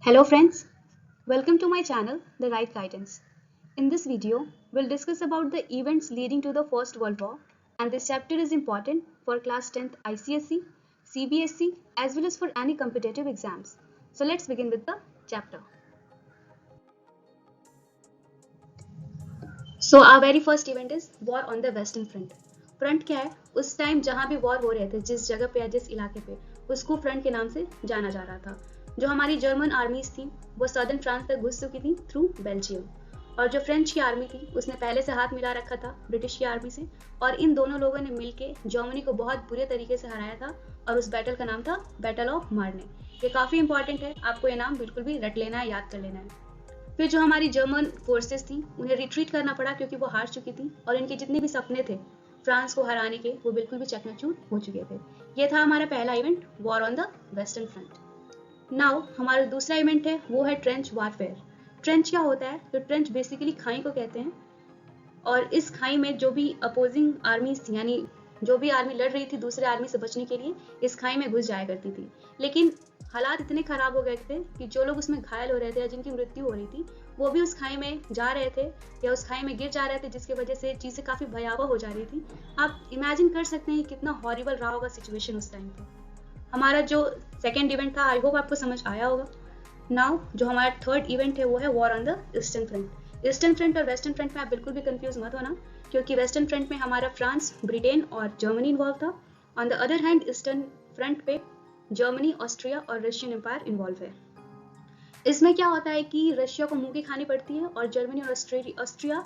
Hello friends, welcome to my channel The Right Guidance. In this video, we'll discuss about the events leading to the First World War, and this chapter is important for class 10th ICSE, CBSE as well as for any competitive exams. So let's begin with the chapter. So our very first event is War on the Western Front. Front क्या है? उस time जहाँ भी war हो रहे थे, जिस जगह पे या जिस इलाके पे, उसको फ्रंट के नाम से जाना जा रहा था. जो हमारी जर्मन आर्मीज थी वो सदर्न फ्रांस तक घुस चुकी थी थ्रू बेल्जियम, और जो फ्रेंच की आर्मी थी उसने पहले से हाथ मिला रखा था ब्रिटिश की आर्मी से, और इन दोनों लोगों ने मिलके जर्मनी को बहुत बुरे तरीके से हराया था, और उस बैटल का नाम था बैटल ऑफ मार्ने. ये काफ़ी इंपॉर्टेंट है, आपको ये नाम बिल्कुल भी रट लेना है, याद कर लेना है. फिर जो हमारी जर्मन फोर्सेस थी उन्हें रिट्रीट करना पड़ा क्योंकि वो हार चुकी थी, और इनके जितने भी सपने थे फ्रांस को हराने के वो बिल्कुल भी चकनाचूर हो चुके थे. ये था हमारा पहला event, war on the western front. Now हमारा दूसरा इवेंट है वो है ट्रेंच वारफेयर. ट्रेंच क्या होता है? तो ट्रेंच बेसिकली खाई को कहते हैं, और इस खाई में जो भी अपोजिंग आर्मीज थी, यानी जो भी आर्मी लड़ रही थी दूसरे आर्मी से बचने के लिए, इस खाई में घुस जाया करती थी. लेकिन हालात इतने खराब हो गए थे कि जो लोग उसमें घायल हो रहे थे या जिनकी मृत्यु हो रही थी वो भी उस खाई में जा रहे थे या उस खाई में गिर जा रहे थे, जिसकी वजह से चीज़ें काफ़ी भयावह हो जा रही थी. आप इमेजिन कर सकते हैं कितना हॉरिबल रहा होगा सिचुएशन उस टाइम पे. हमारा जो सेकेंड इवेंट था, आई होप आपको समझ आया होगा. नाउ जो हमारा थर्ड इवेंट है वो है war on the eastern front. Eastern front और वेस्टर्न फ्रंट में आप बिल्कुल भी कंफ्यूज मत होना, क्योंकि वेस्टर्न फ्रंट में हमारा फ्रांस, ब्रिटेन और जर्मनी इन्वॉल्व था. On the other hand eastern front पे जर्मनी, ऑस्ट्रिया और रशियन एम्पायर इन्वॉल्व है. इसमें क्या होता है कि रशिया को मुंह की खानी पड़ती है और जर्मनी और ऑस्ट्रिया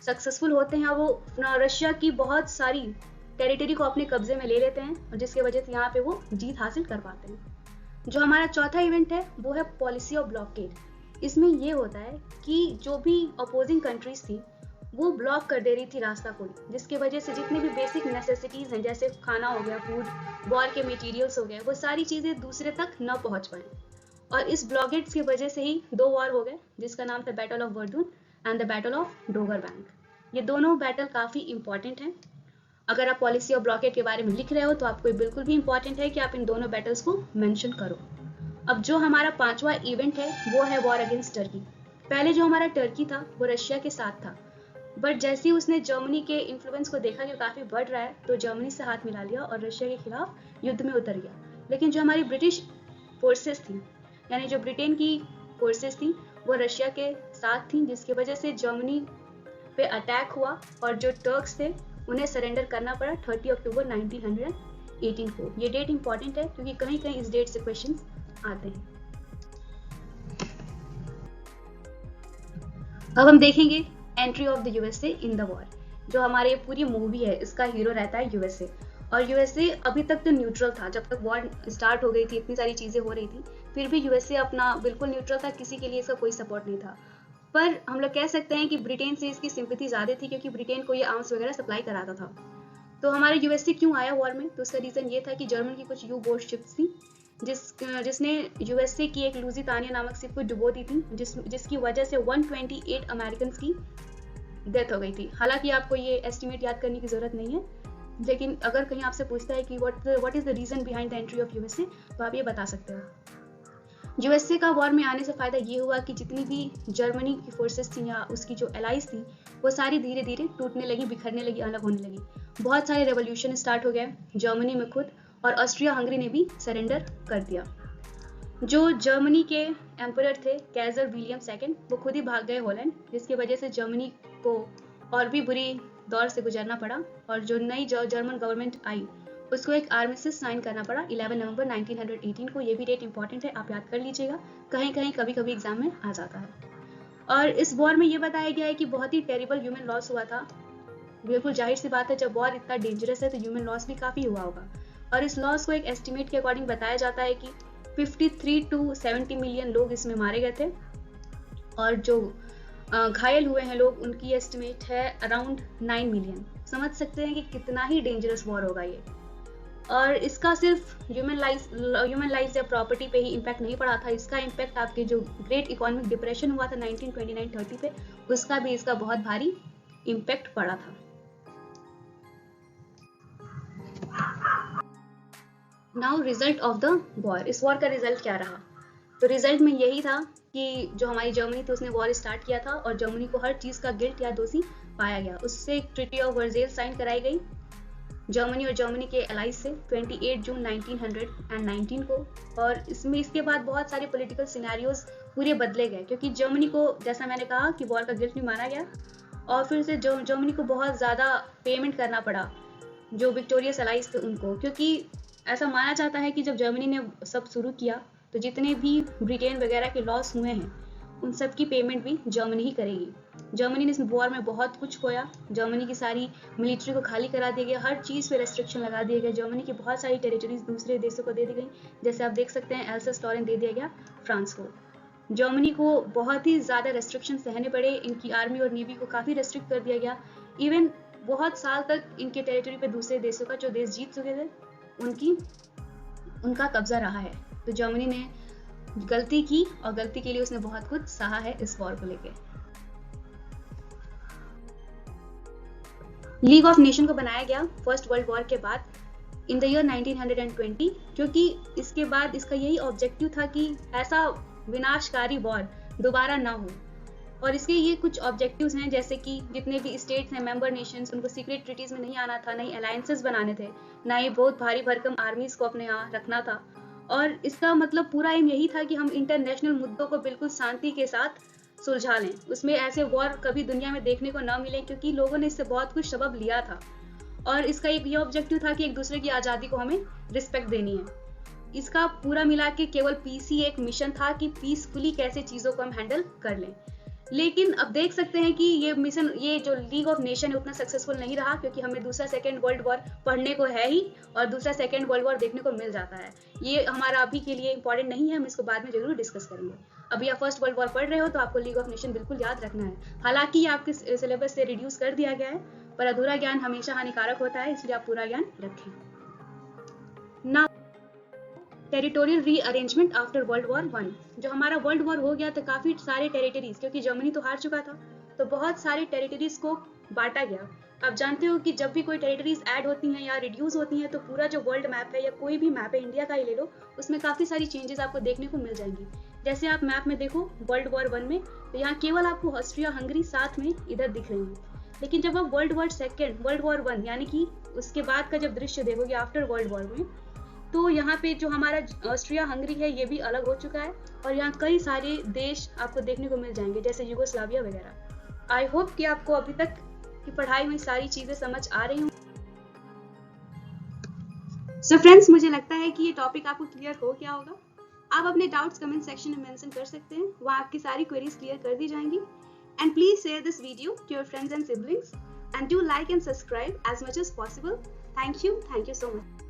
सक्सेसफुल होते हैं. वो रशिया की बहुत सारी टेरिटरी को अपने कब्जे में ले लेते हैं, और जिसकी वजह से यहाँ पे वो जीत हासिल कर पाते हैं. जो हमारा चौथा इवेंट है वो है पॉलिसी ऑफ ब्लॉकेड. इसमें ये होता है कि जो भी अपोजिंग कंट्रीज थी वो ब्लॉक कर दे रही थी रास्ता को, जिसकी वजह से जितने भी बेसिक नेसेसिटीज हैं जैसे खाना हो गया, फूड, वॉर के मटेरियल्स हो गए, वो सारी चीज़ें दूसरे तक न पहुंच पाए. और इस ब्लॉकेट्स की वजह से ही दो वॉर हो गए, जिसका नाम था battle of Verdun and the battle of Dogger Bank. ये दोनों बैटल काफ़ी इंपॉर्टेंट हैं. अगर आप पॉलिसी ऑफ ब्लॉकेट के बारे में लिख रहे हो तो आपको बिल्कुल भी इंपॉर्टेंट है कि आप इन दोनों बैटल्स को मेंशन करो. अब जो हमारा पांचवा इवेंट है वो है वॉर अगेंस्ट टर्की. पहले जो हमारा टर्की था वो रशिया के साथ था, बट जैसे ही उसने जर्मनी के इन्फ्लुएंस को देखा कि काफ़ी बढ़ रहा है तो जर्मनी से हाथ मिला लिया और रशिया के खिलाफ युद्ध में उतर गया. लेकिन जो हमारी ब्रिटिश फोर्सेस थी, यानी जो ब्रिटेन की फोर्सेस थी, वो रशिया के साथ थी, जिसकी वजह से जर्मनी पे अटैक हुआ और जो टर्क्स थे उन्हें सरेंडर करना पड़ा 30 अक्टूबर 1918 को. ये डेट इंपॉर्टेंट है क्योंकि कहीं कहीं इस डेट से क्वेश्चन आते हैं. अब हम देखेंगे entry of the USA in the war. जो हमारे पूरी मूवी है इसका हीरो रहता है यूएसए, और यूएसए अभी तक तो न्यूट्रल था. जब तक वॉर स्टार्ट हो गई थी, इतनी सारी चीज़ें हो रही थी, फिर भी यूएसए अपना बिल्कुल न्यूट्रल था, किसी के लिए इसका कोई सपोर्ट नहीं था. पर हम लोग कह सकते हैं कि ब्रिटेन से इसकी सिंपैथी ज़्यादा थी क्योंकि ब्रिटेन को ये आर्म्स वगैरह सप्लाई कराता था. तो हमारे यूएसए क्यों आया वॉर में? तो उसका रीज़न ये था कि जर्मन की कुछ यू बोट शिप्स थी जिसने यूएसए की एक लुजितानिया नामक शिप को डुबो दी थी, जिसकी वजह से 128 अमेरिकन की डेथ हो गई थी. हालांकि आपको ये एस्टिमेट याद करने की ज़रूरत नहीं है, लेकिन अगर कहीं आपसे पूछता है कि what is the reason behind the entry of USA, तो आप ये बता सकते हो. यूएसए का वॉर में आने से फ़ायदा ये हुआ कि जितनी भी जर्मनी की फोर्सेस थी या उसकी जो एलाइज थी वो सारी धीरे धीरे टूटने लगी, बिखरने लगी, अलग होने लगी. बहुत सारे रेवोल्यूशन स्टार्ट हो गए जर्मनी में खुद, और ऑस्ट्रिया हंगरी ने भी सरेंडर कर दिया. जो जर्मनी के एम्परर थे कैजर विलियम सेकेंड, वो खुद ही भाग गए हॉलैंड, जिसकी वजह से जर्मनी को और भी बुरी दौर से गुजरना पड़ा. और जो नई जर्मन गवर्नमेंट आई उसको एक आर्मिस्टिस साइन करना पड़ा 11 नवंबर 1918 को. ये भी डेट इंपॉर्टेंट है, आप याद कर लीजिएगा, कहीं कहीं कभी कभी एग्जाम में आ जाता है. और इस वॉर में ये बताया गया है कि बहुत ही टेरिबल ह्यूमन लॉस हुआ था. बिल्कुल जाहिर सी बात है, जब वॉर इतना डेंजरस है तो ह्यूमन लॉस भी काफ़ी हुआ होगा. और इस लॉस को एक एस्टिमेट के अकॉर्डिंग बताया जाता है कि 53 to 70 मिलियन लोग इसमें मारे गए थे, और जो घायल हुए हैं लोग उनकी एस्टिमेट है अराउंड 9 मिलियन. समझ सकते हैं कि कितना ही डेंजरस वॉर होगा ये. और इसका सिर्फ ह्यूमन लाइफ या प्रॉपर्टी पे ही इम्पैक्ट नहीं पड़ा था, इसका इम्पैक्ट आपके जो ग्रेट इकोनॉमिक डिप्रेशन हुआ था 1929-30 पे, उसका भी इसका बहुत भारी इम्पैक्ट पड़ा था. Now result of the war. इस वॉर का रिजल्ट क्या रहा? तो रिजल्ट में यही था कि जो हमारी जर्मनी थी उसने वॉर स्टार्ट किया था और जर्मनी को हर चीज़ का गिल्ट या दोषी पाया गया। उससे एक ट्रीटी ऑफ वर्सेल्स साइन कराई गई जर्मनी और जर्मनी के एलाइज से 28 जून 1919 को। और इसके बाद बहुत सारे पॉलिटिकल सिनेरियोज पूरे बदले गए, क्योंकि जर्मनी को, जैसा मैंने कहा, कि वॉर का गिल्ट नहीं माना गया और फिर से जर्मनी को बहुत ज़्यादा पेमेंट करना पड़ा जो विक्टोरियस एलाइज थे उनको, क्योंकि ऐसा माना जाता है कि जब जर्मनी ने सब शुरू किया तो जितने भी ब्रिटेन वगैरह के लॉस हुए हैं उन सब की पेमेंट भी जर्मनी ही करेगी। जर्मनी ने इस वॉर में बहुत कुछ खोया, जर्मनी की सारी मिलिट्री को खाली करा दिया गया, हर चीज़ पे रेस्ट्रिक्शन लगा दिया गया, जर्मनी की बहुत सारी टेरिटरीज दूसरे देशों को दे दी गई, जैसे आप देख सकते हैं एल्सस टॉरेन दे दिया गया फ्रांस को। जर्मनी को बहुत ही ज़्यादा रेस्ट्रिक्शन सहने पड़े, इनकी आर्मी और नेवी को काफ़ी रेस्ट्रिक्ट कर दिया गया। इवन बहुत साल तक इनके टेरिटरी पे दूसरे देशों का, जो देश जीत चुके थे, उनका कब्जा रहा है। तो जर्मनी ने गलती की और गलती के लिए उसने बहुत कुछ सहा है इस वॉर को लेके। लीग ऑफ नेशन को बनाया गया फर्स्ट वर्ल्ड वॉर के बाद इन द ईयर 1920, क्योंकि इसके बाद इसका यही ऑब्जेक्टिव था कि ऐसा विनाशकारी वॉर दोबारा ना हो। और इसके ये कुछ ऑब्जेक्टिव्स हैं, जैसे कि जितने भी स्टेट्स हैं, मेंबर नेशंस, उनको सीक्रेट ट्रीटीज में नहीं आना था, नई अलायंसेस बनाने थे, ना ही बहुत भारी भरकम आर्मीज को अपने यहाँ रखना था। और इसका मतलब पूरा एम यही था कि हम इंटरनेशनल मुद्दों को बिल्कुल शांति के साथ सुलझा लें, उसमें ऐसे वॉर कभी दुनिया में देखने को न मिले, क्योंकि लोगों ने इससे बहुत कुछ सबब लिया था। और इसका एक ये ऑब्जेक्टिव था कि एक दूसरे की आज़ादी को हमें रिस्पेक्ट देनी है। इसका पूरा मिला के केवल पीस ही एक मिशन था कि पीसफुली कैसे चीज़ों को हम हैंडल कर लें। लेकिन अब देख सकते हैं कि ये मिशन, ये जो लीग ऑफ नेशन है, उतना सक्सेसफुल नहीं रहा, क्योंकि हमें दूसरा सेकेंड वर्ल्ड वॉर पढ़ने को है ही और दूसरा सेकेंड वर्ल्ड वॉर देखने को मिल जाता है। ये हमारा अभी के लिए इंपॉर्टेंट नहीं है, हम इसको बाद में जरूर डिस्कस करेंगे। अभी आप फर्स्ट वर्ल्ड वॉर पढ़ रहे हो तो आपको लीग ऑफ नेशन बिल्कुल याद रखना है। हालांकि ये आपके सिलेबस से रिड्यूस कर दिया गया है, पर अधूरा ज्ञान हमेशा हानिकारक होता है, इसलिए आप पूरा ज्ञान रखें। ना territorial rearrangement after world war 1। जो हमारा वर्ल्ड वॉर हो गया तो काफ़ी सारे टेरिटरीज, क्योंकि जर्मनी तो हार चुका था, तो बहुत सारे टेरिटरीज को बांटा गया। आप जानते हो कि जब भी कोई टेरिटरीज ऐड होती हैं या रिड्यूस होती हैं तो पूरा जो वर्ल्ड मैप है या कोई भी मैप है, इंडिया का ही ले लो, उसमें काफ़ी सारी चेंजेस आपको देखने को मिल जाएंगी। जैसे आप मैप में देखो वर्ल्ड वॉर 1 में, तो यहाँ केवल आपको ऑस्ट्रिया हंगरी साथ में इधर दिख रही है। लेकिन जब आप वर्ल्ड वॉर 1 यानी कि उसके बाद का जब दृश्य देखोगे आफ्टर वर्ल्ड वॉर में, तो यहाँ पे जो हमारा ऑस्ट्रिया हंगरी है ये भी अलग हो चुका है और यहाँ कई सारे देश आपको देखने को मिल जाएंगे, जैसे यूगोस्लाविया वगैरह। आई होप कि आपको अभी तक की पढ़ाई में सारी चीज़ें समझ आ रही हूँ। सो फ्रेंड्स, मुझे लगता है कि ये टॉपिक आपको क्लियर हो गया होगा। आप अपने डाउट्स कमेंट सेक्शन में मेंशन कर सकते हैं, वहाँ आपकी सारी क्वेरीज क्लियर कर दी जाएंगी। And please share this video to your friends and siblings and do like and subscribe as much as possible. Thank you so much.